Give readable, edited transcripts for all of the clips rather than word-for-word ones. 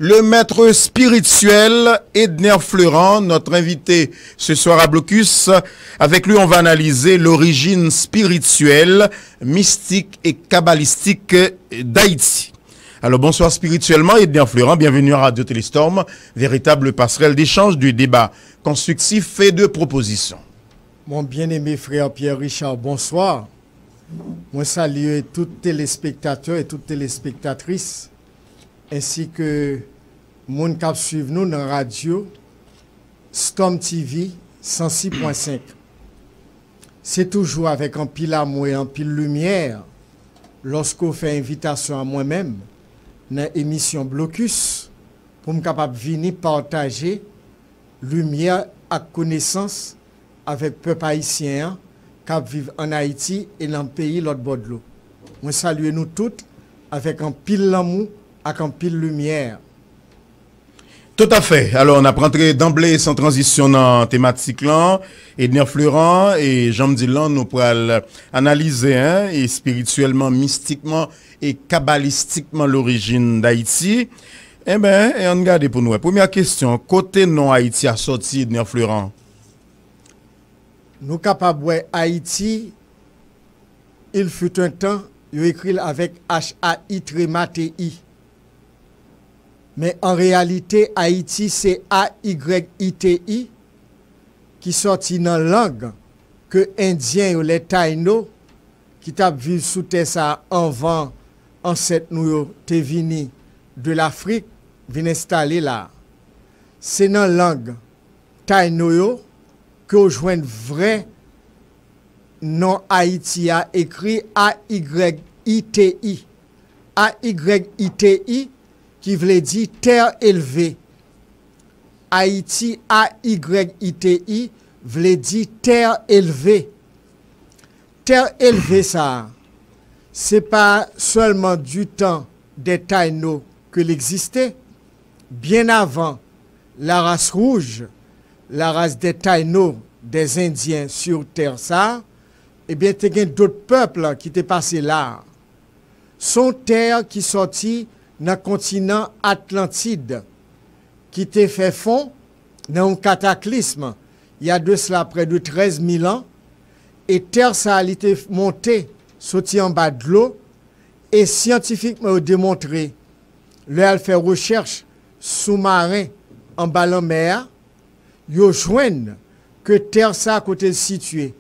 le maître spirituel Edner Fleuran, notre invité ce soir à Blocus. Avec lui, on va analyser l'origine spirituelle, mystique et kabbalistique d'Haïti. Alors bonsoir spirituellement, Edner Fleuran, bienvenue à Radio Téléstorm, véritable passerelle d'échange, de débat constructif et de propositions. Mon bien-aimé frère Pierre-Richard, bonsoir. Moi salue tous les téléspectateurs et toutes les téléspectatrices, ainsi que moun qui suivent nous dans la radio Storm TV 106.5. C'est toujours avec un pile amour et un pile lumière lorsqu'on fait invitation à moi-même dans l'émission Blocus pour me capable venir partager lumière et connaissance avec peuple haïtien qui vivent en Haïti et dans le pays l'autre bord de l'eau. Moi salue nous toutes avec un pile l'amour et un pile lumière. Tout à fait. Alors, on a rentré d'emblée sans transition dans la thématique là. Edner Fleuran et Jean Dylan nous pourrons analyser et spirituellement, mystiquement et kabbalistiquement l'origine d'Haïti. Eh bien, et on regarde pour nous. Première question, côté non Haïti a sorti Edner Fleuran? Nous capables de Haïti, il fut un temps, il écrit avec H-A-I-T-I. Mais en réalité, Haïti, c'est A-Y-I-T-I qui sorti dans la langue que Indiens ou les Taïnos qui t'a vu sous terre avant ancêtre nous te vini de l'Afrique viennent installer là. C'est dans la langue Taïno que vous joignez vrai nom Haïti a écrit A-Y-I-T-I. A-Y-I-T-I qui voulait dire terre élevée. Haïti, A-Y-I-T-I, voulait dire terre élevée. Terre élevée, ça, c'est pas seulement du temps des Taïnos que l'existait. Bien avant, la race rouge, la race des Taïnos, des Indiens sur terre, ça, eh bien, il y a d'autres peuples qui étaient passés là. Son terre qui sortit dans le continent Atlantide, qui était fait fond dans un cataclysme, il y a de cela près de 13 000 ans, et terre ça a été montée, sorti en bas de l'eau, et scientifiquement démontré, leur fait recherche sous-marin en bas de la mer, ils joignent que terre ça à côté situé,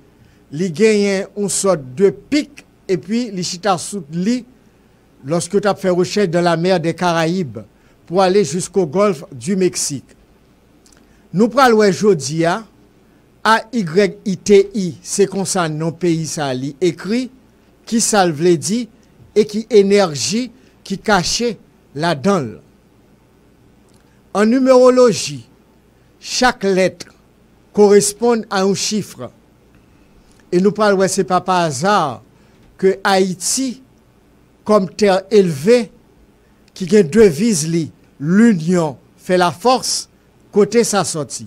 il gagne une sorte de pic, et puis les chita sous lit. Lorsque tu as fait recherche dans la mer des Caraïbes pour aller jusqu'au golfe du Mexique. Nous prenons aujourd'hui A-Y-I-T-I, c'est comme ça non pays ça li écrit, qui ça veut dire et qui énergie qui cachée là-dedans. En numérologie, chaque lettre correspond à un chiffre. Et nous parlons, c'est pas par hasard que Haïti, comme terre élevée, qui a devise li, l'union fait la force, côté sa sortie.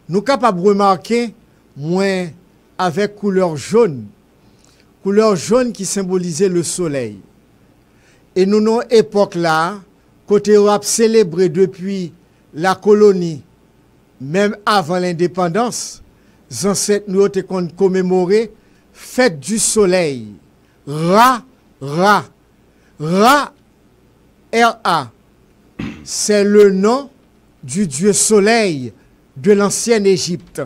Nous capables de remarquer, moins avec couleur jaune qui symbolisait le soleil. Et nous, dans époque là, côté Europe célébré depuis la colonie, même avant l'indépendance, les ancêtres nous ont commémoré fête du soleil. Ra, R-A, c'est le nom du dieu soleil de l'ancienne Égypte.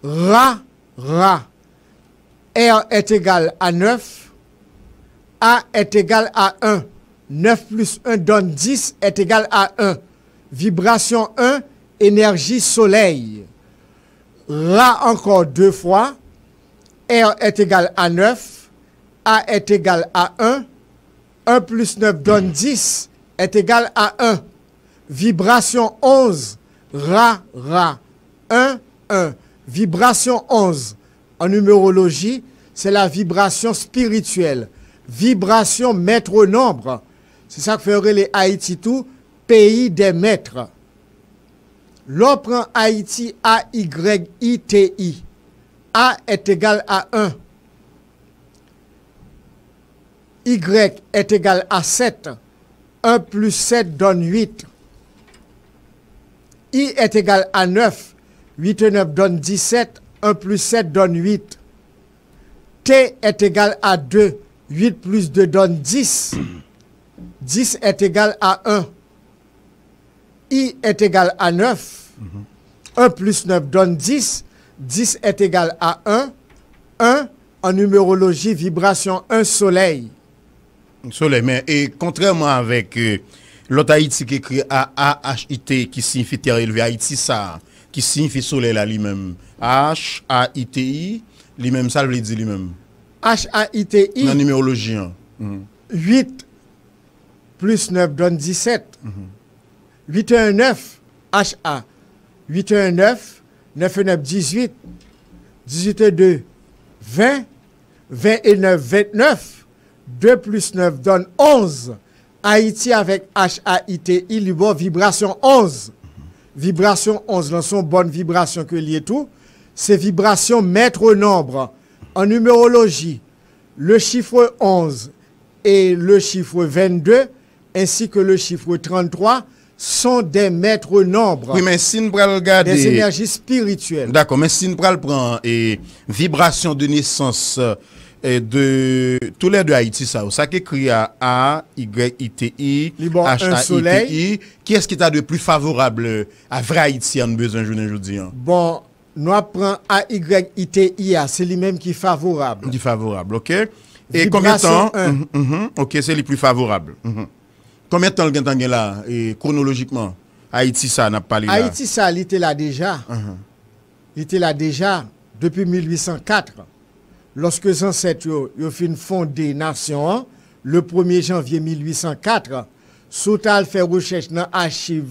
Ra, R est égal à 9, A est égal à 1. 9 plus 1 donne 10 est égal à 1. Vibration 1, énergie soleil. Ra encore deux fois, R est égal à 9. A est égal à 1, 1 plus 9 donne 10, est égal à 1. Vibration 11, Ra, 1, 1. Vibration 11, en numérologie, c'est la vibration spirituelle. Vibration maître nombre. C'est ça que ferait les Haïti tout, pays des maîtres. L'on prend Haïti, A-Y-I-T-I. A est égal à 1. Y est égal à 7. 1 plus 7 donne 8. I est égal à 9. 8 et 9 donne 17. 1 plus 7 donne 8. T est égal à 2. 8 plus 2 donne 10. 10 est égal à 1. I est égal à 9. 1 plus 9 donne 10. 10 est égal à 1. 1, en numérologie, vibration 1, soleil. Soleil, mais et contrairement avec l'autre Haïti qui écrit A-A-H-I-T, qui signifie terre élevée, Haïti, ça, qui signifie soleil là lui-même. H-A-I-T-I, lui-même, ça veut dire lui-même. H-A-I-T-I. En numérologie. 8 plus 9 donne 17. 8 et 1, 9. H-A. 8 et 1, 9. 9 et 9, 18. 18 et 2, 20. 20 et 9, 29. 2 plus 9 donne 11. Haïti avec H-A-I-T-I, lui bon vibration 11. Vibration 11, dans son bonne vibration que lié tout. C'est vibration maître nombre. En numérologie, le chiffre 11 et le chiffre 22, ainsi que le chiffre 33, sont des maîtres nombres. Oui, mais si nous prenons regarder des énergies spirituelles. D'accord, mais si nous prenons vibration de naissance de tous les deux Haïti, ça qui écrit à A-Y-I-T-I, H-A-I-T-I, qui est-ce qui t'a de plus favorable à vrai Haïti en besoin aujourd'hui? Bon, nous apprenons A-Y-I-T-I, c'est lui-même qui est favorable. Qui est favorable, ok. Et combien de temps? Ok, c'est le plus favorable. Combien de temps le gagne là, et chronologiquement? Haïti, ça n'a pas là. Haïti, ça, il était là déjà. Il était là déjà depuis 1804. Lorsque les ancêtres ont fondé la nation, le 1er janvier 1804, Soutal fait recherche dans l'archive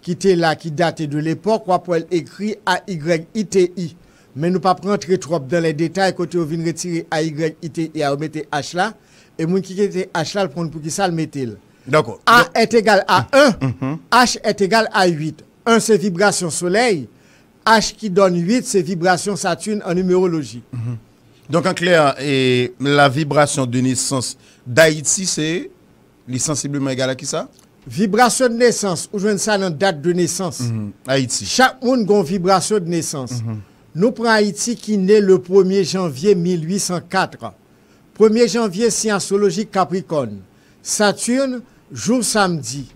qui était là, qui datait de l'époque, où elle écrit A-Y-I-T-I. Mais nous ne pouvons pas rentrer trop dans les détails, quand on vient retirer A-Y-I-T-I et on mettre H là, et moi qui était H là, le prendre pour qui ça le mette. D'accord. A est égal à 1, H est égal à 8. 1 c'est vibration soleil, H qui donne 8 c'est vibration Saturne en numérologie. Donc en clair, la vibration de naissance d'Haïti, c'est sensiblement égal à qui ça? Vibration de naissance, ou je ça dans date de naissance. Haïti. Chaque monde a une vibration de naissance. Nous prenons Haïti qui naît le 1er janvier 1804. 1er janvier, scienceologique Capricorne. Saturne, jour samedi.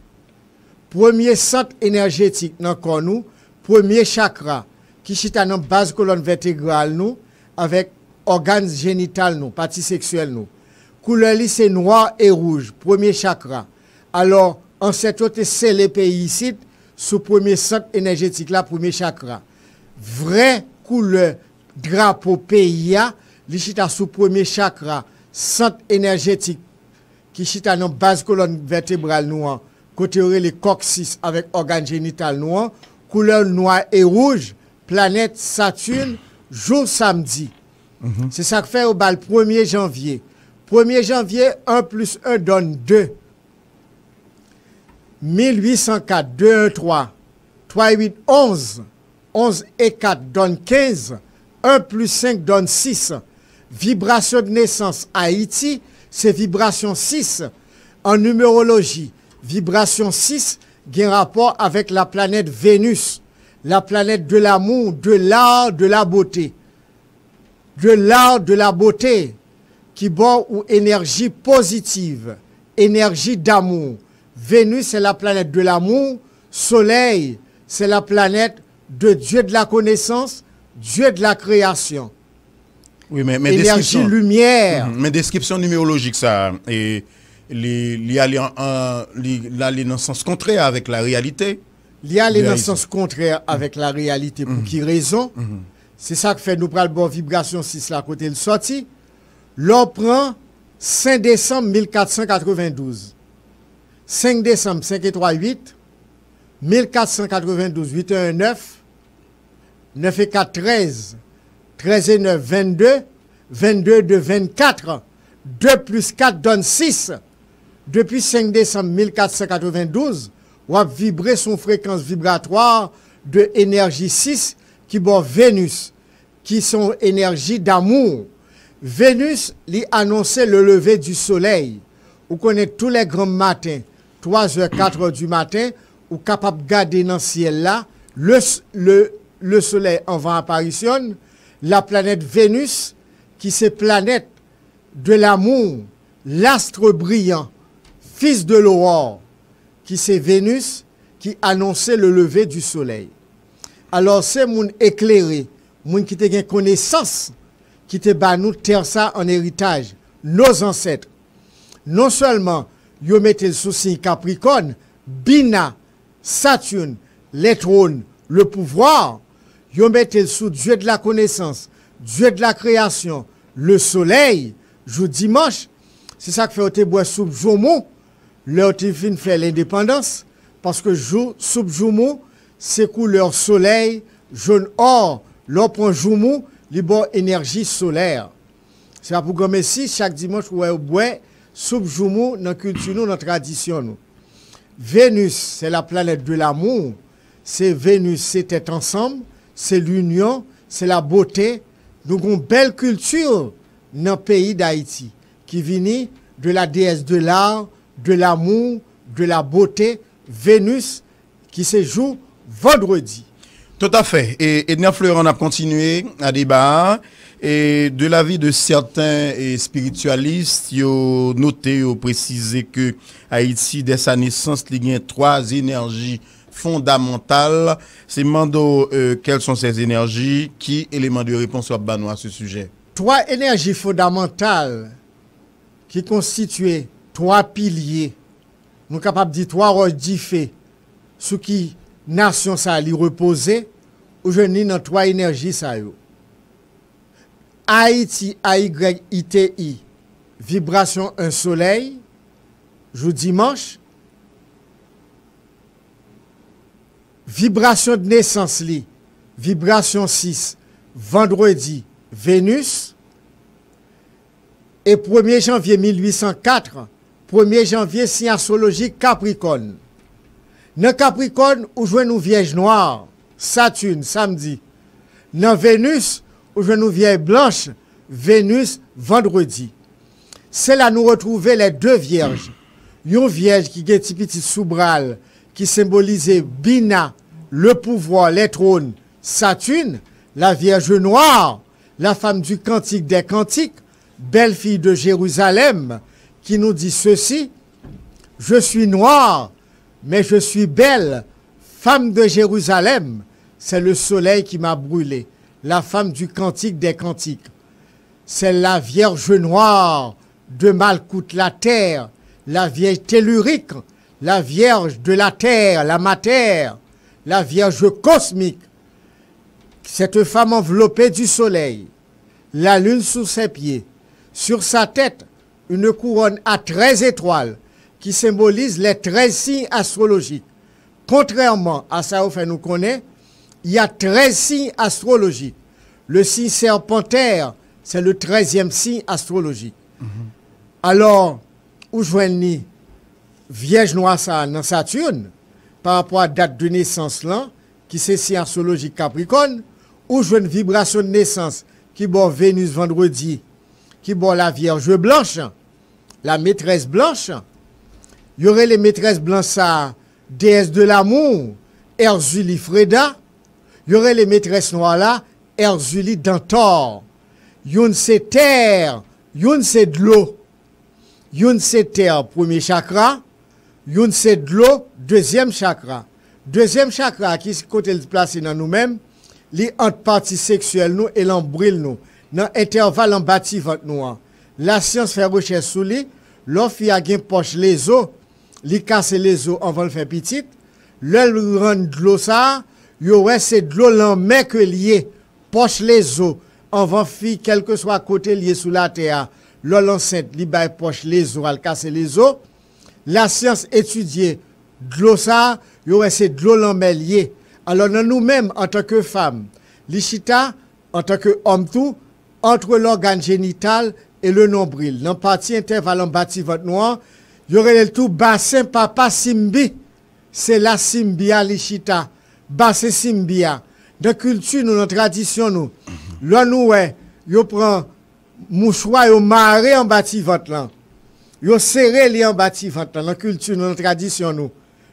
Premier centre énergétique dans corps nous, premier chakra qui chita dans base colonne vertébrale nous avec organes génitales nous, partie sexuelle nous. Couleur li c'est noir et rouge, premier chakra. Alors en cette autre c'est les pays ici sous premier centre énergétique là, premier chakra. Vrai couleur drapeau pays a, li chita sous premier chakra, centre énergétique qui chita dans base colonne vertébrale nous, côté les coccyx avec organes génitales nous, couleur noir et rouge, planète Saturne, jour samedi. C'est ça que fait au bal 1er janvier. 1er janvier, 1 plus 1 donne 2. 1804, 2, 1, 3. 3, 8, 11. 11 et 4 donne 15. 1 plus 5 donne 6. Vibration de naissance Haïti, c'est vibration 6. En numérologie, vibration 6 a un rapport avec la planète Vénus, la planète de l'amour, de l'art, de la beauté. De l'art, de la beauté, qui bon ou énergie positive, énergie d'amour. Vénus, c'est la planète de l'amour. Soleil, c'est la planète de Dieu de la connaissance, Dieu de la création. Oui, mais énergie lumière. Mais description numérologique, ça, et il y a dans le sens contraire avec la réalité. Il y a dans le sens contraire avec la réalité. Pour qui raison? C'est ça que fait nous prendre bonne vibration 6 là côté le sorti. L'on prend 5 décembre 1492. 5 décembre 5 et 3 8. 1492 8 et 1 9. 9 et 4 13. 13 et 9 22. 22 de 24. 2 plus 4 donne 6. Depuis 5 décembre 1492, on a vibré son fréquence vibratoire de énergie 6 qui bon Vénus, qui sont énergie d'amour. Vénus lui annonçait le lever du soleil. Vous connaissez tous les grands matins. 3h, 4h du matin, ou capable de garder dans le ciel là, le soleil en vent apparition, la planète Vénus, qui c'est planète de l'amour, l'astre brillant, fils de l'aurore, qui c'est Vénus, qui annonçait le lever du soleil. Alors, c'est moun éclairé, moun qui te gen connaissance, qui te ba nous terre ça en héritage, nos ancêtres. Non seulement, yo mette le souci Capricorne, Bina, Saturne, les trônes, le pouvoir, yo mette le sous Dieu de la connaissance, Dieu de la création, le soleil, jour dimanche. C'est ça que fait au bois sous Joumou, leur fin fait l'indépendance, parce que sous Joumou, c'est couleur soleil, jaune or, l'on prend Joumou, les bonnes énergie solaire. C'est pour comme si chaque dimanche, ou bois sous Joumou, dans la culture, dans la tradition. Nous. Vénus, c'est la planète de l'amour. C'est Vénus, c'était ensemble, c'est l'union, c'est la beauté. Nous avons une belle culture dans le pays d'Haïti, qui vient de la déesse de l'art, de l'amour, de la beauté, Vénus, qui se joue vendredi. Tout à fait. Et Edna Fleuron a continué à débattre. Et de l'avis de certains spiritualistes, ils ont noté, ils ont précisé que Haïti, dès sa naissance, il y a 3 énergies fondamentales. C'est Mando, quelles sont ces énergies? Qui élément de réponse à ce sujet? 3 énergies fondamentales qui constituent 3 piliers. Nous sommes capables de dire 3 roches diffées, ce qui nation ça li reposer, aujourd'hui dans 3 énergies ça yo. Haïti, AYITI, vibration un soleil, jour dimanche. Vibration de naissance li, vibration 6, vendredi, Vénus. Et 1er janvier 1804, 1er janvier, signe astrologique Capricorne. Dans Capricorne, où jouons nous Vierge Noire, Saturne, samedi. Dans Vénus, où jouons nous Vierge Blanche, Vénus, vendredi. C'est là nous retrouver les 2 vierges. Une vierge qui est petit soubral, qui symbolisait Bina, le pouvoir, les trônes, Saturne, la Vierge Noire, la femme du Cantique des Cantiques, belle fille de Jérusalem, qui nous dit ceci: je suis noire, mais je suis belle, femme de Jérusalem. C'est le soleil qui m'a brûlé, la femme du Cantique des Cantiques. C'est la Vierge Noire de Malkout la terre, la Vierge tellurique, la Vierge de la terre, la matière, la Vierge cosmique. Cette femme enveloppée du soleil, la lune sous ses pieds, sur sa tête, une couronne à 13 étoiles qui symbolise les 13 signes astrologiques. Contrairement à ça, on nous connaît, il y a 13 signes astrologiques. Le signe serpentaire, c'est le 13e signe astrologique. Alors, où joignent Vierge Noire dans Saturne, par rapport à la date de naissance là, qui c'est signe astrologique Capricorne, où joignent vibration de naissance, qui bon Vénus vendredi, qui bon la Vierge Blanche, la maîtresse blanche. Il y aurait les maîtresses blanches, ça, déesse de l'amour, Erzulie Freda. Il y aurait les maîtresses noires là, Erzulie Dantor. Youn c'est terre, youn c'est de l'eau. Youn c'est terre, premier chakra. Youn c'est de l'eau, deuxième chakra. Deuxième chakra, qui est côté placé dans nous-mêmes, les entre parties sexuelles nous et l'embril nous, dans l'intervalle en bâti ventre nous. La science fait recherche sur lui, l'offre y a gen poche les os, li casse les os avant le faire petit, le rend de l'eau ça, y aurait c'est de l'eau l'en que lié, poche les os, avant fi quel que soit côté lié sous la terre, l'eau l'enceinte li bay poche les os, elle casse les os. La science étudiée de l'eau ça, y aurait c'est de l'eau l'en lié. Alors nous-mêmes en tant que femmes, l'Ichita en tant que homme tout, entre l'organe génital et le nombril, dans la partie intervalle en bâti ventre noir, il y aurait le tout bassin papa simbi. C'est la simbia l'Ichita. Bassin simbia. Dans culture, nous, dans tradition, nous, là, nous, ouais, yo prend mouchoir, yo maré en bâti ventre là. Yo serré li en bâtiment dans la culture, dans la tradition nous.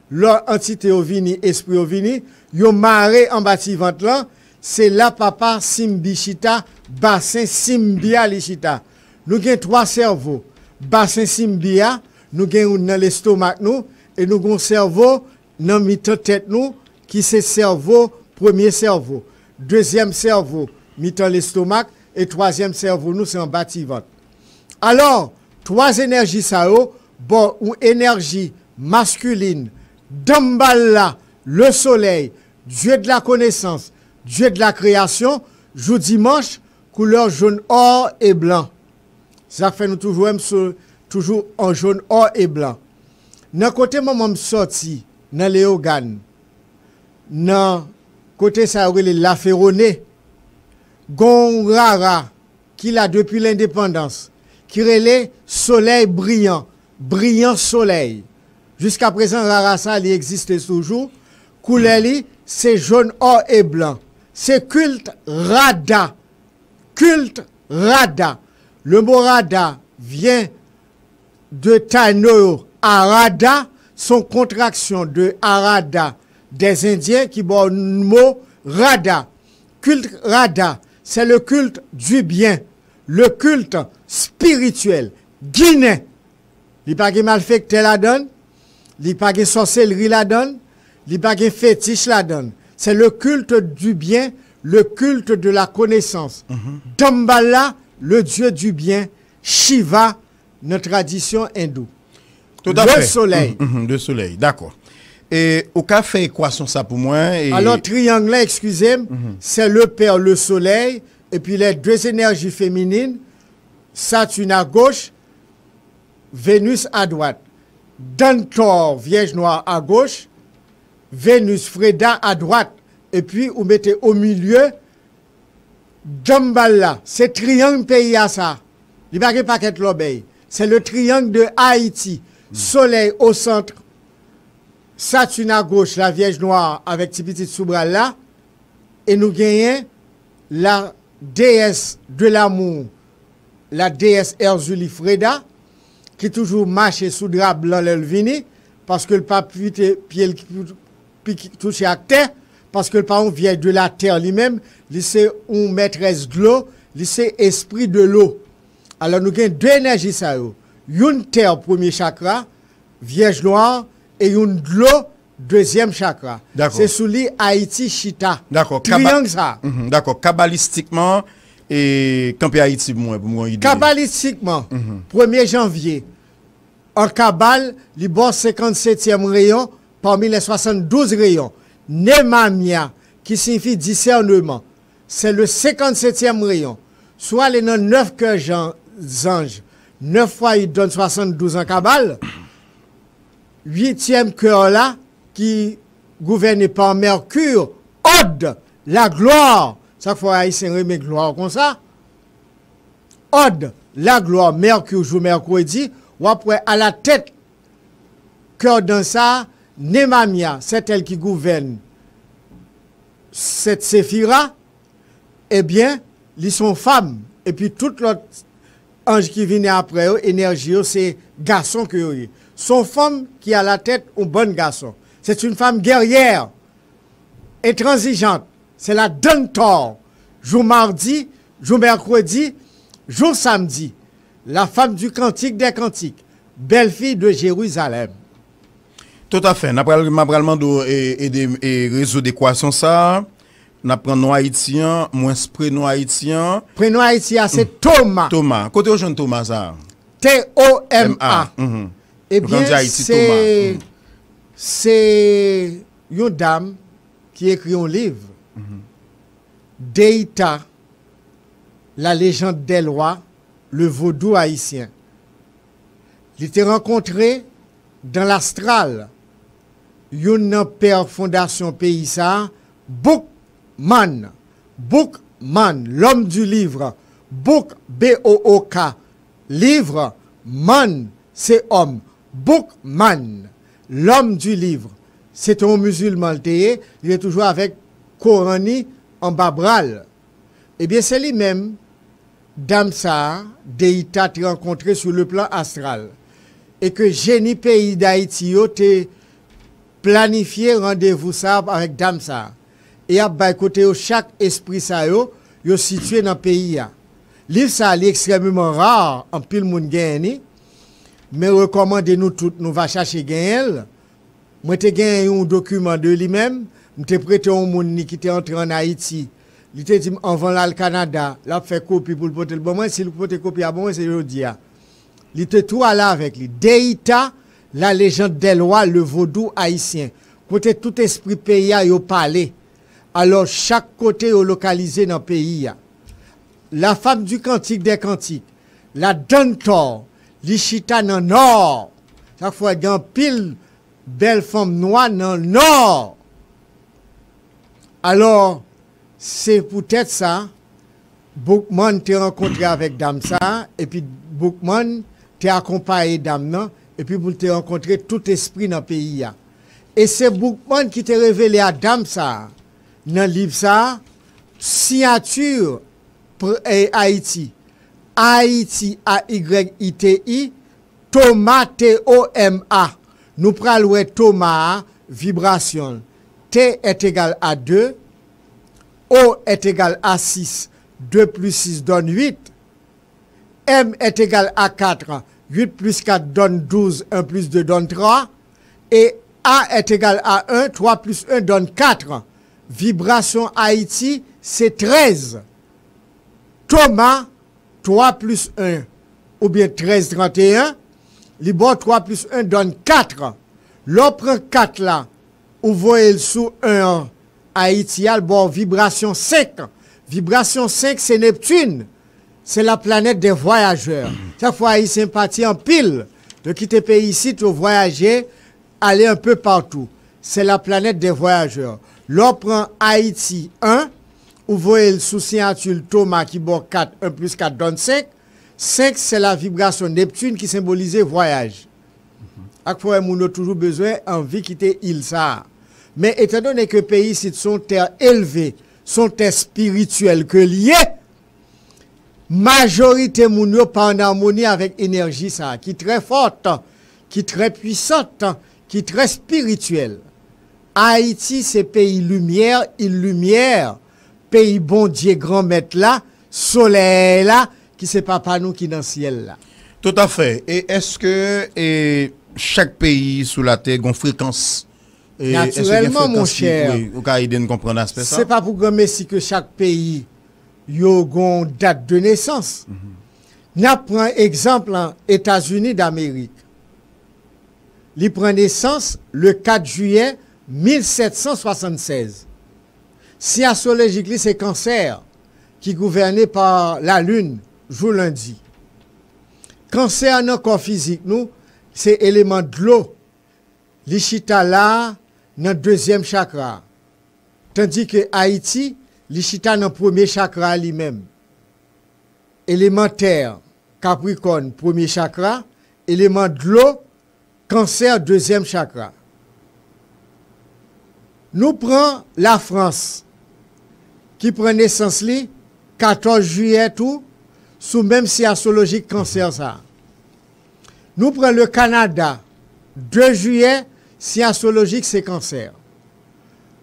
Leur entité au vini, esprit au vini, yo maré en bâtiment là, c'est là papa Simbichita, bassin Simbia lichita. Nous avons 3 cerveaux. Bassin Simbia, nous avons dans l'estomac nous, et nous avons un cerveau dans la tête nous, qui c'est cerveau, premier cerveau. Deuxième cerveau, dans l'estomac, et troisième cerveau nous, c'est en bâtiment. Alors, 3 énergies ça bon, une énergie masculine, Damballa, le soleil, Dieu de la connaissance, Dieu de la création, jour dimanche, couleur jaune, or et blanc. Ça fait nous toujours en jaune, or et blanc. Dans côté maman sorti, dans les organes, dans côté ça la féronée, gon rara, qui l'a depuis l'indépendance, qui relève soleil brillant, brillant soleil. Jusqu'à présent, rara ça, il existe toujours. Couleur c'est jaune, or et blanc. C'est culte rada. Culte rada. Le mot rada vient de Taino Arada, son contraction de Arada des Indiens qui bon le mot rada. Culte rada, c'est le culte du bien, le culte spirituel. Guinée, il n'y a pas de malfecté la donne, il n'y a pas de sorcellerie la donne, il n'y a pas de fétiche la donne. C'est le culte du bien, le culte de la connaissance. Damballa, le dieu du bien, Shiva, notre tradition hindoue. Tout à fait. Le soleil. Le soleil, d'accord. Et au café, équation ça pour moi. Et... Alors, triangle, excusez-moi, c'est le père, le soleil, et puis les 2 énergies féminines, Saturne à gauche, Vénus à droite. Dantor, Vierge Noire à gauche, Vénus, Freda à droite. Et puis, vous mettez au milieu, Damballa, c'est triangle pays à ça. Il n'y a pas de paquet l'obéi. C'est le triangle de Haïti. Soleil au centre, Saturne à gauche, la Vierge Noire avec petit Soubral là. Et nous gagnons la déesse de l'amour, la déesse Erzuli Freda, qui toujours marche sous drap blanc l'elvini, parce que le pape pied touché à terre, parce que le pape vient de la terre lui-même, c'est une maîtresse de l'eau, c'est esprit de l'eau. Alors nous avons 2 énergies ça. Une terre, premier chakra, Vierge Noire, et une de l'eau, deuxième chakra. C'est sous lui Haïti Chita. D'accord. Triangle ça. D'accord. Kabbalistiquement, et Campé Haïti pour moi idée. Kabbalistiquement, 1er janvier, en Kabbale, il y a 57e rayon parmi les 72 rayons. Nemamia, qui signifie discernement, c'est le 57e rayon. Soit les 9 cœurs anges, 9 fois il donne 72 en Kabbale. 8e cœur là, qui gouverné par Mercure, Od, la gloire. Chaque fois, Haïtien remet gloire comme ça. Od, la gloire, Mercure, jour mercredi, ou après à la tête, cœur dans ça, Nemamia, c'est elle qui gouverne cette séphira. Eh bien, ils sont femmes. Et puis, tout l'autre ange qui vient après eux, énergie, c'est garçon que eux. Son femme qui a la tête, un bon garçon. C'est une femme guerrière, intransigeante. C'est la Dantor. Jour mardi, jour mercredi, jour samedi. La femme du cantique des cantiques. Belle-fille de Jérusalem. Tout à fait. Nous avons et réseau d'équation ça. Nous prenons haïtien, moins prénom haïtien. Prénom haïtien, c'est Thomas. Thomas. Côté au jeune Thomas ça. T-O-M-A. Eh bien, c'est une dame qui écrit un livre. Deïta, la légende des lois, le vaudou haïtien. Il était rencontré dans l'astral. Une père fondation pays ça, Bookman, l'homme du livre, Book, B-O-O-K, livre, man, c'est homme, Bookman, l'homme du livre. C'est un musulman, il est toujours avec Korani en babral. Eh bien, c'est lui-même, Damsa, Deïta, rencontré sur le plan astral. et que génie pays d'Haïti yo te planifié rendez-vous ça avec dame ça. Et à côté chaque esprit ça yo situé dans le pays. Livre ça est extrêmement rare, en pile moun gagne, mais recommandez nous tout, nous va chercher gagne. Moi te gagne un document de lui-même, m'te prêté un moun qui était entré en Haïti. Il te dit en vend là le Canada, là fait copie pour le porter le bon moi si le porter copie à bon c'est jodi a. Il te tout là avec lui. Deïta, la légende des lois, le vaudou haïtien. Côté tout esprit pays a yo parlé. Alors chaque côté est localisé dans le pays. La femme du cantique des cantiques, la Dantor, l'Ichita dans le nord. Chaque fois, il y a une pile belle femme noire dans le nord. Alors, c'est peut-être ça. Bookman t'a rencontré avec dame ça, et puis Bookman t'a accompagné dame non, et puis vous t'a rencontré tout esprit dans le pays. Et c'est Bookman qui t'a révélé à dame ça. Dans le livre ça, signature pour Haïti. Haïti, A-Y-I-T-I, Thomas, T-O-M-A. Nous prenons Thomas, vibration. T est égal à 2, O est égal à 6, 2 plus 6 donne 8, M est égal à 4, 8 plus 4 donne 12, 1 plus 2 donne 3, et A est égal à 1, 3 plus 1 donne 4. Vibration Haïti, c'est 13. Thomas, 3 plus 1, ou bien 13, 31. Libre 3 plus 1 donne 4. L'on prend 4 là, ou voyez sous 1 Haïti, bon, vibration 5. Vibration 5, c'est Neptune. C'est la planète des voyageurs. Chaque fois, ils sont partis en pile. De quitter le pays ici, de voyager, aller un peu partout. C'est la planète des voyageurs. L'on prend Haïti 1, vous voyez le sous-signature Thomas qui bon 4, 1 plus 4 donne 5. 5, c'est la vibration Neptune qui symbolise voyage. À quoi on a toujours besoin envie de quitter l'île ça. Mais étant donné que le pays ici sont terres élevées, sont terres spirituelles que liées, majorité moun yo pas en harmonie avec énergie ça, qui est très forte, qui est très puissante, qui est très spirituelle. Haïti, c'est pays lumière, île lumière, pays bon Dieu grand maître là, soleil là, qui c'est papa nous qui dans le ciel là. Tout à fait. Et est-ce que chaque pays sous la terre a une fréquence? Naturellement, mon cher. Oui, au cas de comprendre l'aspect ça. C'est pas pour grand si que chaque pays yo gon date de naissance. N'a prend exemple en États-Unis d'Amérique. Il prend naissance le 4 juillet 1776. Si astrologique, c'est Cancer qui gouverné par la lune jour lundi. Cancer dans corps physique nous, c'est élément de l'eau. L'Ichita là dans deuxième chakra. Tandis que Haïti, l'Ichita dans premier chakra lui-même. Élément terre, Capricorne, premier chakra. Élément de l'eau, Cancer, deuxième chakra. Nous prenons la France, qui prend naissance li, 14 juillet tout, sous même si astrologique Cancer ça. Nous prenons le Canada, 2 juillet, si astrologique c'est Cancer.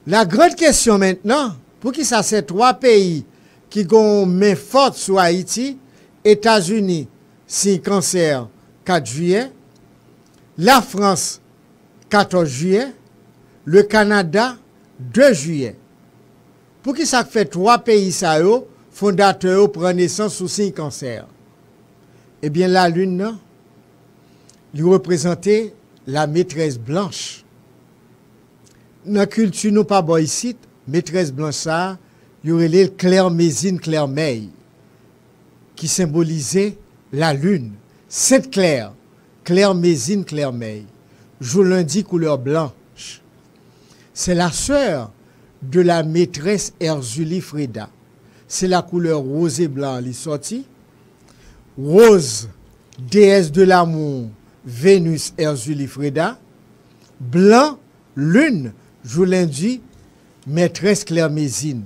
La grande question maintenant, pour qui ça c'est 3 pays qui ont main forte sur Haïti, États-Unis, si Cancer, 4 juillet, la France, 14 juillet, le Canada, 2 juillet. Pour qui ça fait 3 pays ça yo, fondateurs prennent naissance sous signe Cancer? Eh bien la lune, non, lui représentait la maîtresse blanche. Dans la culture, nous pas bon ici, maîtresse blanche ça, il y aurait les Claire-Mésine, Claire-Meille, qui symbolisait la lune. Sainte Claire, Claire-Mésine, Claire-Meille. Jour lundi, couleur blanche. C'est la sœur de la maîtresse Erzulie Freda. C'est la couleur rose et blanc, elle est sortie. Rose, déesse de l'amour, Vénus Erzulie Freda. Blanc, lune, jour lundi, maîtresse Claire-Mésine.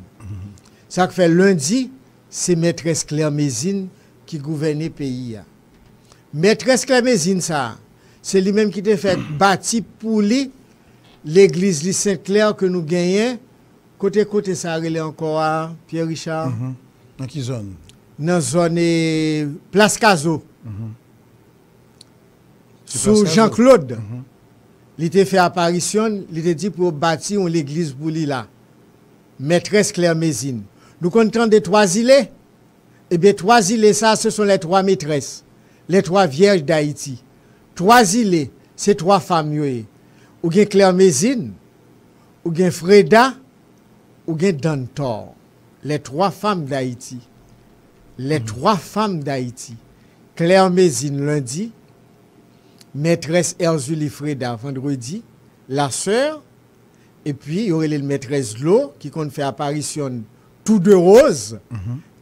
Ça fait lundi, c'est maîtresse Claire-Mésine qui gouverne le pays. Maîtresse Claire-Mésine, ça, c'est lui-même qui t'a fait bâti pour lui l'église de Saint-Clair que nous gagnons. Côté ça relève encore à Pierre Richard. Dans quelle zone? Dans la zone Place Caso. Sous Jean-Claude. Il t'a fait apparition, il t'a dit pour bâtir l'église pour lui là. Maîtresse Claire Mézine. Nous comptons des 3 îlets. Eh bien, 3 îlets, ça, ce sont les 3 maîtresses. Les 3 vierges d'Haïti. 3 îlets, c'est 3 femmes. Ou bien Claire Mézine, ou bien Freda, ou bien Dantor. Les 3 femmes d'Haïti. Les 3 femmes d'Haïti. Claire Mézine lundi, maîtresse Erzulie Freda vendredi, la sœur, et puis il y aurait les maîtresses Lo qui compte faire apparition tout de rose,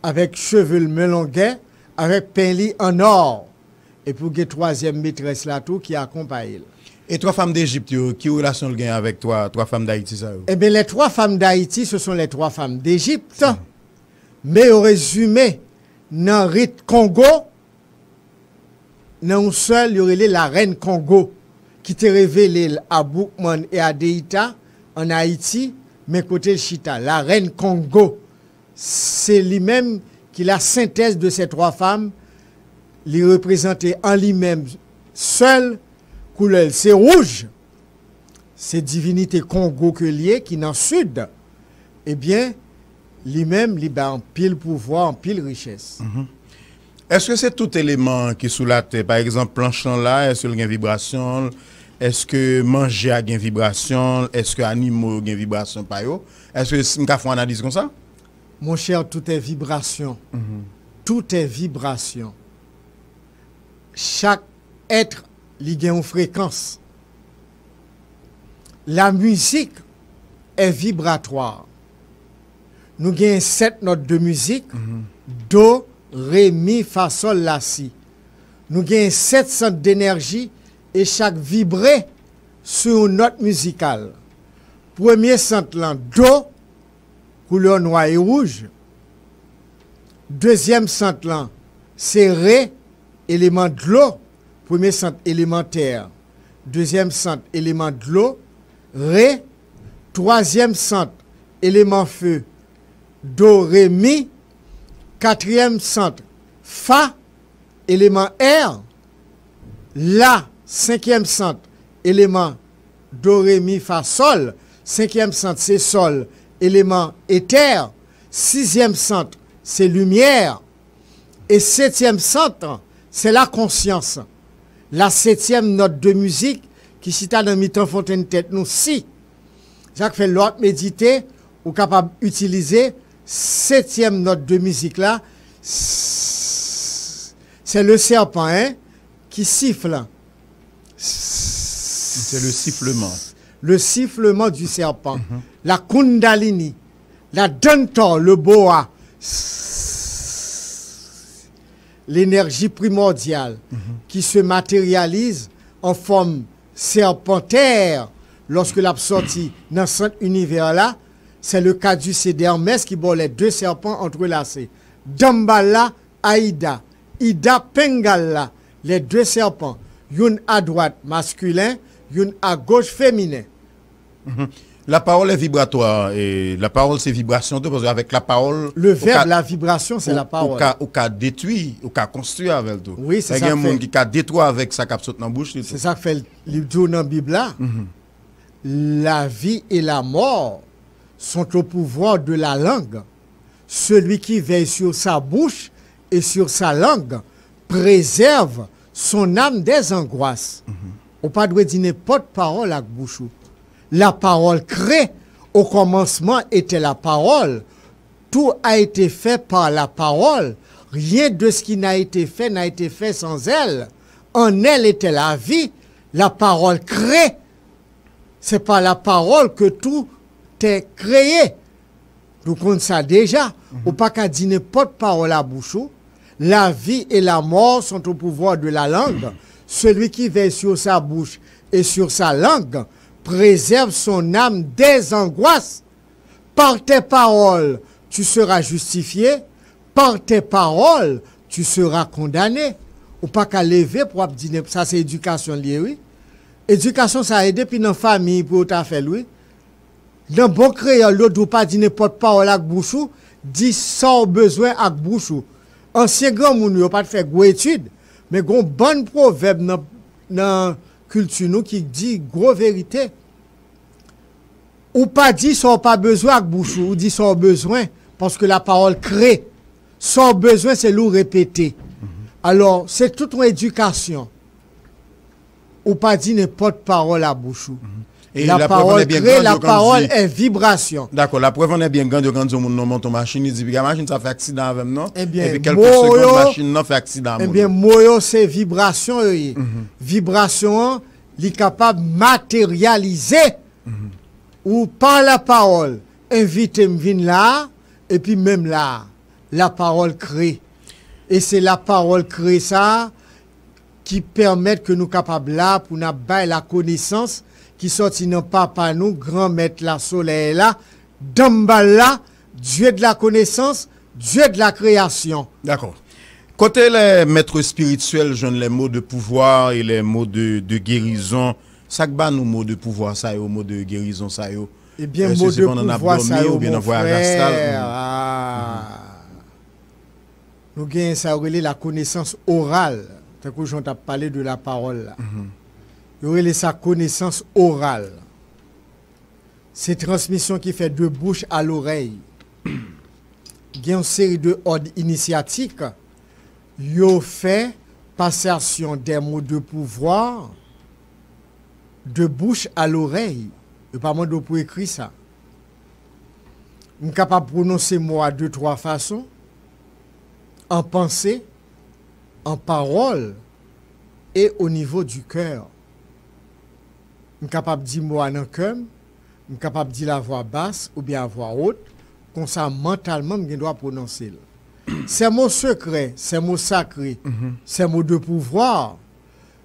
avec cheveux melonguet, avec pinli en or. Et pour que 3e maîtresse là tout qui accompagne. Et 3 femmes d'Égypte, qui relation le gain avec toi, 3 femmes d'Haïti ça? Eh bien, les 3 femmes d'Haïti, ce sont les 3 femmes d'Égypte. Mais au résumé, dans le rite Congo, dans un seul, il y aurait la reine Congo qui te révélé à Boukman et à Deïta en Haïti, mais côté Chita. La reine Congo, c'est lui-même qui la synthèse de ces 3 femmes, les représenter en lui-même seul, couleur, c'est rouge. C'est divinité Congo que lié qui dans le sud, eh bien, lui-même, il a en pile pouvoir, en pile richesse. Est-ce que c'est tout élément qui est sous la terre? Par exemple, planchon là, est-ce qu'il y a une vibration? Est-ce que manger a une vibration? Est-ce que animaux ont une vibration? Est-ce que c'est une analyse comme ça? Mon cher, tout est vibration. Tout est vibration. Chaque être il a une fréquence. La musique est vibratoire. Nous avons 7 notes de musique. Do, ré, mi, fa, sol, la, si. Nous avons 7 centres d'énergie et chaque vibré sur une note musicale. Premier centre là, do, couleur noire et rouge. Deuxième centre là, c'est ré, élément de l'eau. Premier centre élémentaire. Deuxième centre élément de l'eau. Ré. Troisième centre élément feu. Do, ré, mi. Quatrième centre fa, élément air. La. Cinquième centre élément do, ré, mi, fa, sol. Cinquième centre c'est sol, élément éther. Sixième centre c'est lumière. Et septième centre c'est la conscience. La 7e note de musique qui cita dans mi-temps fontaine tête nous si. Jacques fait l'autre méditer ou capable d'utiliser 7e note de musique là. C'est le serpent hein, qui siffle. C'est le sifflement. Le sifflement du serpent. La kundalini, la dantor, le boa. L'énergie primordiale qui se matérialise en forme serpentaire lorsque l'a sorti dans cet univers-là, c'est le caducée d'Hermès qui bat les 2 serpents entrelacés. Dambala, Aïda, Ida, Pengala, les 2 serpents, une à droite masculin, une à gauche féminin. La parole est vibratoire et la parole c'est vibration parce qu'avec la parole le verbe la vibration c'est la parole au cas détruit au cas construit avec tout. Oui, c'est ça. Il y a un monde qui a détruit avec sa cap saute dans bouche. C'est ça que fait le dans la Bible là. La vie et la mort sont au pouvoir de la langue. Celui qui veille sur sa bouche et sur sa langue préserve son âme des angoisses. On pas doit dire n'importe parole avec bouche. La parole crée. Au commencement était la parole. Tout a été fait par la parole. Rien de ce qui n'a été fait sans elle. En elle était la vie. La parole crée. C'est par la parole que tout est créé. Nous connaissons ça déjà. Ou pas qu'à dire n'importe parole à bouche. La vie et la mort sont au pouvoir de la langue. Celui qui veille sur sa bouche et sur sa langue préserve son âme des angoisses. Par tes paroles, tu seras justifié. Par tes paroles, tu seras condamné. ou pas qu'à lever pour dire ça c'est éducation liée oui. Éducation ça aide puis dans famille pour ta faire oui. Dans bon créole l'autre pas dire n'importe parole avec bouchou, dit sans besoin avec bouchou. Ancien grand moun yo pas faire gros étude, mais gon bon proverbe dans culture nous qui dit gros vérité. Ou pas dit sans pas besoin avec bouchou, ou dit sans besoin parce que la parole crée. Sans besoin c'est l'ou répéter. Alors, c'est toute une éducation. Ou pas dit n'importe parole à bouchou. Et la parole crée, la parole est vibration. D'accord, la preuve on est bien grand de quand on monte en machine, il dit que la machine ça fait accident avec non. Eh bien, et puis quelques secondes la machine non fait accident. Eh bien, moyo c'est vibration vibration li capable matérialiser ou par la parole invite me vinn là et puis même là la parole crée. Et c'est la parole créée ça qui permet que nous capables là pour nous bailler la connaissance qui sorti non papa nous grand maître la soleil là d'ambal là Dieu de la connaissance, Dieu de la création. D'accord. Côté les maîtres spirituels, je les mots de pouvoir et les mots de guérison, ça que bah nous mots de pouvoir ça et mots de guérison ça yo. Eh bien mots de pouvoir ça yo, ou bien mon frère. Nous gagnons ça relève la connaissance orale. Tant que j'en ai parlé de la parole là. Nous relève sa connaissance orale. C'est transmission qui fait de bouche à l'oreille. Il y a une série de ordres initiatiques. Yo fait passation des mots de pouvoir de bouche à l'oreille. Et pas moi de pour écrire ça. Je suis capable de prononcer moi de trois façons. En pensée, en parole et au niveau du cœur. Je suis capable de dire moi dans le cœur, je suis capable de dire la voix basse ou bien la voix haute, comme ça mentalement je dois prononcer. Ces mots secrets, ces mots sacrés, ces mots de pouvoir,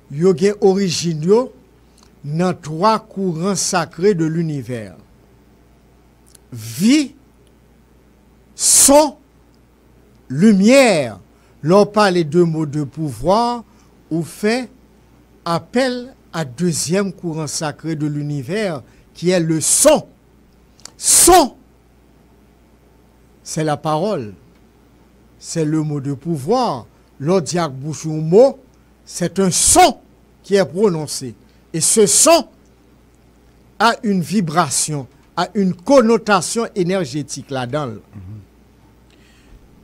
ils ont origine dans trois courants sacrés de l'univers. Vie, son, lumière. L'on parle les deux mots de pouvoir ou fait appel à deuxième courant sacré de l'univers qui est le son. Son, c'est la parole. C'est le mot de pouvoir. L'autre diacre bouche ou mot, c'est un son qui est prononcé. Et ce son a une vibration, a une connotation énergétique là-dedans.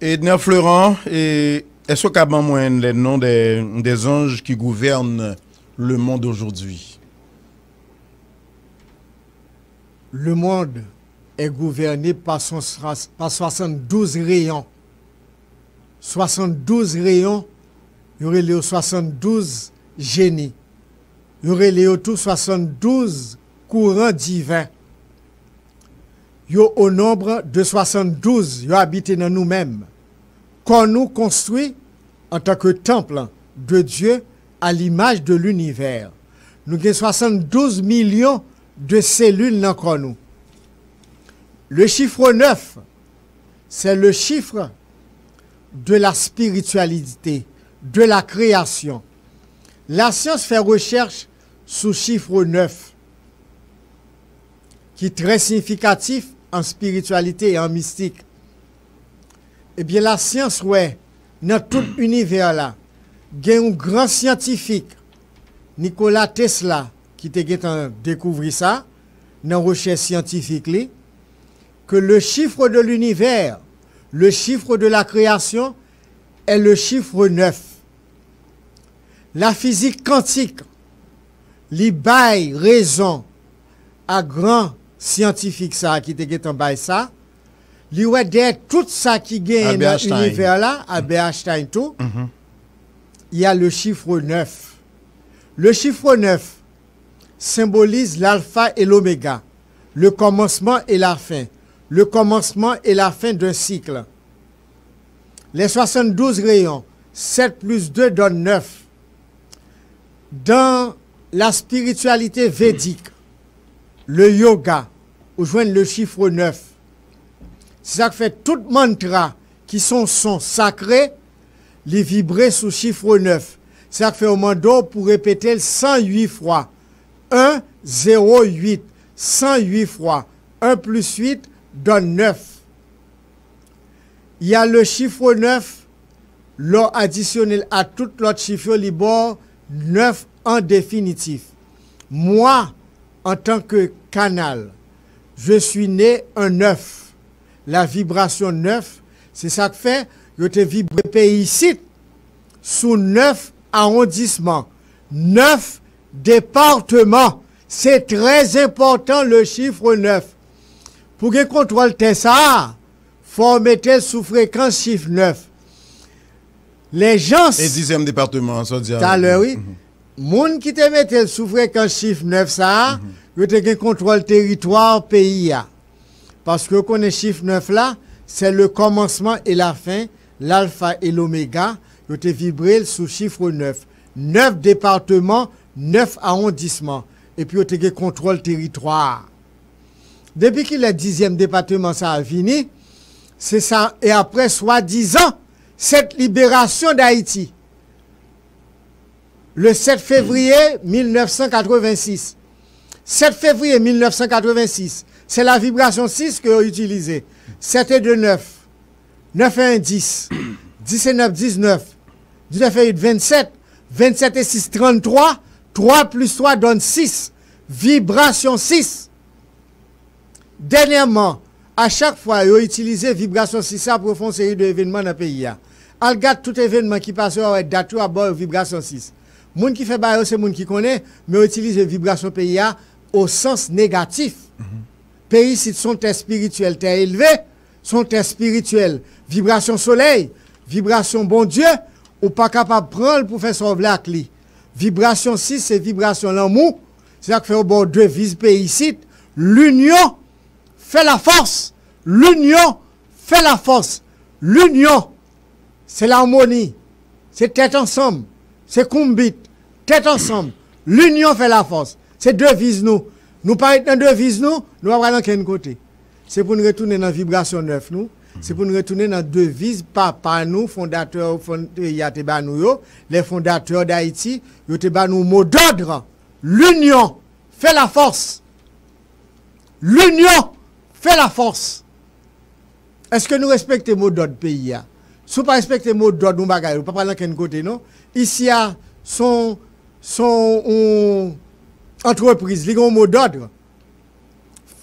Edner Florent, est-ce que vous avez les noms des anges qui gouvernent le monde aujourd'hui? Le monde est gouverné par 72 rayons. 72 rayons, il y aurait les 72 génies. Il y aurait les autour 72 courants divins. Il y a au nombre de 72, il y a habité dans nous-mêmes. Qu'on nous construit en tant que temple de Dieu à l'image de l'univers. Nous avons 72 millions de cellules dans nous. Le chiffre 9, c'est le chiffre de la spiritualité, de la création. La science fait recherche sous chiffre 9, qui est très significatif en spiritualité et en mystique. Eh bien, la science, ouais, dans tout l'univers là, il y a un grand scientifique, Nikola Tesla, qui a découvert ça, dans la recherche scientifique, que le chiffre de l'univers, le chiffre de la création, est le chiffre 9. La physique quantique, li bail raison à grand scientifique ça qui te en bail ça, li ouais derrière tout ça qui gagne dans l'univers là, à Einstein tout, il y a le chiffre 9. Le chiffre 9 symbolise l'alpha et l'oméga, le commencement et la fin, le commencement et la fin d'un cycle. Les 72 rayons, 7 plus 2 donne 9. Dans la spiritualité védique, le yoga, on joint le chiffre 9. C'est ça que fait tout mantra qui sont sacrés, les vibrer sous chiffre 9. Ça fait au mando pour répéter 108 fois. 1, 0, 8. 108 fois. 1 plus 8 donne 9. Il y a le chiffre 9, l'on additionnel à tout l'autre chiffre, il bord 9 en définitif. Moi, en tant que canal, je suis né un 9. La vibration 9, c'est ça que fait, je te vibre pays ici, sous 9 arrondissements, 9 départements. C'est très important le chiffre 9. Pour que contrôle ça, faut mettre sous fréquence chiffre 9. Les gens... Et 10e département, ça dit. Tout à l'heure, oui. Moun qui te mette sous fréquence chiffre 9, ça, vous te contrôle territoire pays. Parce que qu'on est chiffre 9 là, c'est le commencement et la fin, l'alpha et l'oméga, vous te vibré sous chiffre 9. 9 départements, 9 arrondissements. Et puis vous te contrôle territoire. Depuis qu'il est 10e département, ça a fini. C'est ça. Et après, soi-disant, cette libération d'Haïti. Le 7 février 1986. 7 février 1986. C'est la vibration 6 que vous utilisez. 7 et 2, 9. 9 et 1, 10. 10 et 9, 19. 19 et 8, 27. 27 et 6, 33. 3 plus 3 donne 6. Vibration 6. Dernièrement, à chaque fois, vous utilisez vibration 6 pour faire une série d'événements dans le pays. Al regarde tout événement qui passe avec date à bord vibration 6. Moun qui fait bail c'est moun qui connaît, mais utilise vibration pays au sens négatif. Pays si son terre spirituel terre élevé, son terre spirituel, vibration soleil, vibration bon Dieu, ou pas capable de prendre pour faire sauver la clé. Vibration 6 c'est vibration l'amour, c'est ça que fait au bord de devise pays ici, l'union fait la force. L'union fait la force. L'union c'est l'harmonie. C'est tête ensemble. C'est kumbit. Tête ensemble. L'union fait la force. C'est devise nous. Nous parlons de devise nous, nous allons dans quel côté. C'est pour nous retourner dans la vibration 9 nous. C'est pour nous retourner dans devise papa nous, fondateurs, les fondateurs d'Haïti, ils ont nous mot d'ordre. L'union fait la force. L'union fait la force. Est-ce que nous respectons le mot d'ordre pays? Si vous ne respectez le mot d'ordre, nous ne pouvons pas parler de quel côté, non? Ici, il y a son entreprise, il y a un mot d'ordre.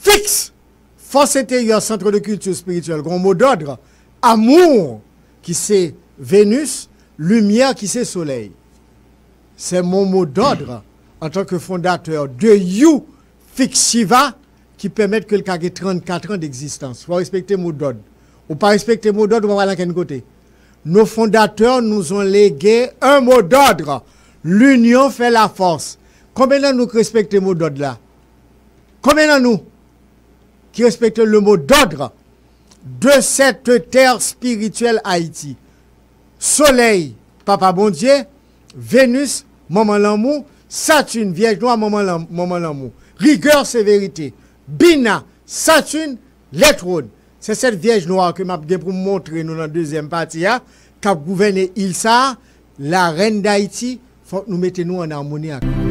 Fixe. Force intérieure, centre de culture spirituelle, un mot d'ordre. Amour, qui c'est Vénus, lumière, qui c'est Soleil. C'est mon mot d'ordre en tant que fondateur de You Fix Shiva qui permet que le cas ait 34 ans d'existence. Il faut respecter le mot d'ordre. Ou pas respecter le mot d'ordre, on va aller à quel côté? Nos fondateurs nous ont légué un mot d'ordre. L'union fait la force. Combien de nous respectons le mot d'ordre là? Combien de nous qui respectent le mot d'ordre de cette terre spirituelle Haïti? Soleil, Papa bon Dieu, Vénus, Maman l'amour, Saturne, Vierge Noire, Maman l'amour. Rigueur, sévérité. Bina, Saturne, les trônes. C'est cette Vierge Noire que m'a pour montrer nous dans la deuxième partie, qui a gouverné Ilsa, la reine d'Haïti, faut que nous mettions nous en harmonie avec.